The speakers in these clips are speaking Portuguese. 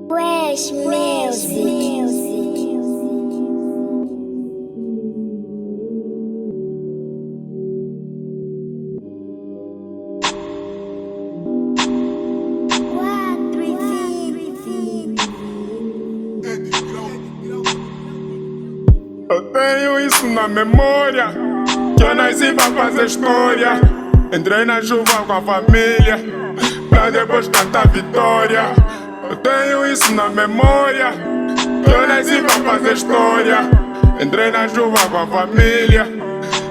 Fresh Music. Eu tenho isso na memória, que eu nasci pra fazer história. Entrei na chuva com a família, pra depois cantar vitória. Eu tenho isso na memória, que eu nasci pra fazer história. Entrei na chuva com a família,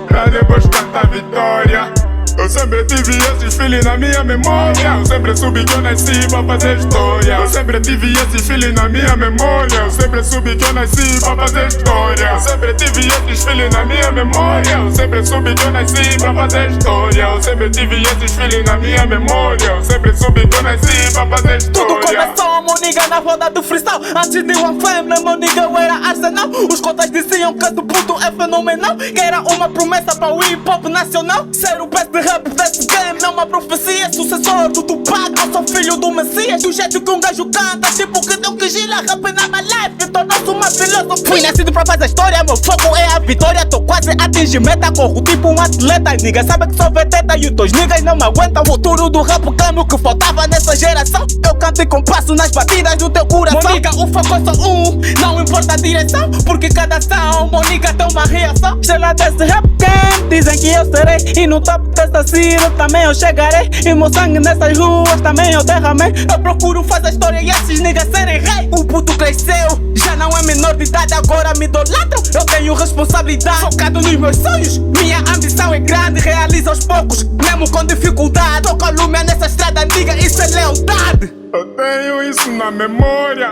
pra depois cantar vitória. Eu sempre tive esses feelings na minha memória. Eu sempre soube que eu nasci pra fazer história. Eu sempre tive esses feelings na minha memória. Eu sempre soube que eu nasci pra fazer história. Eu sempre tive esses feelings na minha memória. Eu sempre soube que eu nasci pra fazer história. Eu sempre tive esses feelings na minha memória. Eu sempre soube que eu nasci pra fazer história. Tudo começou, meu nigga, na roda do freestyle. Antes de One Family, meu nigga, eu era Arsenal. Os cotas diziam que esse puto é fenomenal, que era uma promessa para o hip hop nacional. Ser o best rap desse game não é uma profecia. Sucessor do Tupac, eu sou filho do Messias. Do jeito que um gajo canta, tipo que deu que gira rap na my life, que tornou-se uma filosofia. Fui nascido pra fazer história, meu foco é a vitória. Tô quase a atingir meta, corro tipo um atleta. Nigga sabe que sou veteta e os teus niggas não me aguentam. O futuro do rap game, o que faltava nessa geração. Eu canto e compasso nas batidas do teu coração. Meu nigga, o foco é só um, não importa a direção, porque cada ação, meu nigga, tem uma reação. Estrela desse rap game, dizem que eu serei, e no top dessa cira também eu chegarei. E meu sangue nessas ruas também eu derramei. Eu procuro fazer história e esses niggas serem rei. O puto cresceu, já não é menor de idade, agora me idolatram. Eu tenho responsabilidade, focado nos meus sonhos. Minha ambição é grande, realizo aos poucos, mesmo com dificuldade. Tô com lume nessa estrada antiga, isso é lealdade. Eu tenho isso na memória,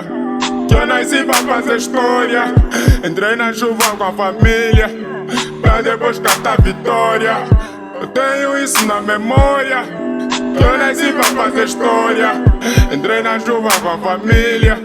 que eu nasci pra fazer história. Entrei na chuva com a família, pra depois cantar vitória. Eu tenho isso na memória, que eu nasci pra fazer história. Entrei na chuva com a família,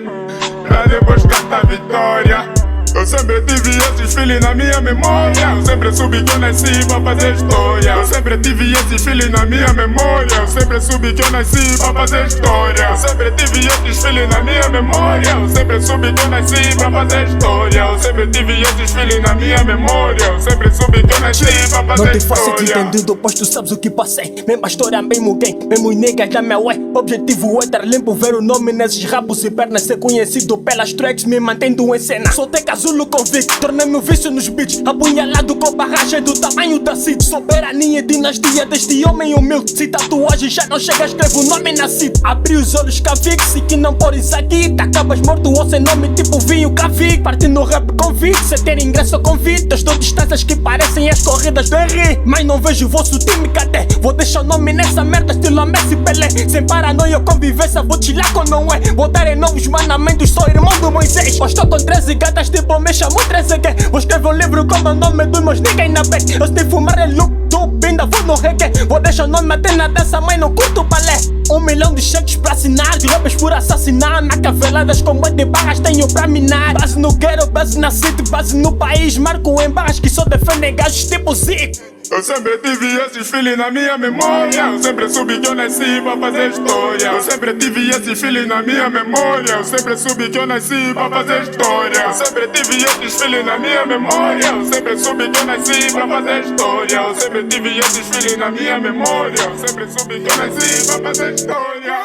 pra depois cantar vitória. Eu sempre tive esses feelings na minha memória. Eu sempre soube que eu nasci pra fazer história. Eu sempre tive esses feelings na minha memória. Eu sempre soube que eu nasci pra fazer história. Eu sempre tive esses feelings na minha memória. Eu sempre soube que eu nasci pra fazer história. Eu sempre tive esses feelings na minha memória. Eu sempre soube que eu nasci pra fazer história. Não tem fácil de entendido, pois tu sabes o que passei. Mesma história, mesmo game, mesmo niggas da minha way. Objetivo é estar limpo, ver o nome nesses rabos e pernas. Ser conhecido pelas tracks, me mantendo em cena. Soltei casulo convicto, tornei-me o vício nos beats. Apunhalado com barragem do tamanho da Cid. Soberania e dinastia deste homem humilde. Se tatuagem já não chega, escrevo o nome na Cid. Abri os olhos, Cavix, e que não podes aqui. Acabas morto ou sem nome, tipo vinho Cavic. Partindo no rap convite, sem ter ingresso ao convite. Eu estou distâncias que parecem as corridas do Henry, mas não vejo o vosso time, cadê? Vou deixar o nome nessa merda, estilo Messi Pelé. Sem paranoia ou convivência, vou chilar com não é. Vou dar em novos manamentos, sou irmão do Moisés. Pois estou com 13 gatas, tipo me chamou 13 que. Vou escrever um livro com o nome dos meus niggas na back. Eu sei fumar em loop, ainda vou no reggae. Vou deixar o nome até na dança, mas não curto balé. 1 milhão de cheques pra assinar, de rappers por assassinar. Na caveladas com boi de barras tenho pra minar. Base no ghetto, base na city, base no país. Marco em barras que só defendem gajos tipo Zico. Eu sempre tive esses feelings na minha memória. Eu sempre soube que eu nasci pra fazer história. Eu sempre tive esses feelings na minha memória. Eu sempre soube que eu nasci pra fazer história. Eu sempre tive esses feelings na minha memória. Eu sempre soube que eu nasci pra fazer história. Eu sempre tive esses feelings na minha memória. Eu sempre soube que eu nasci pra fazer história.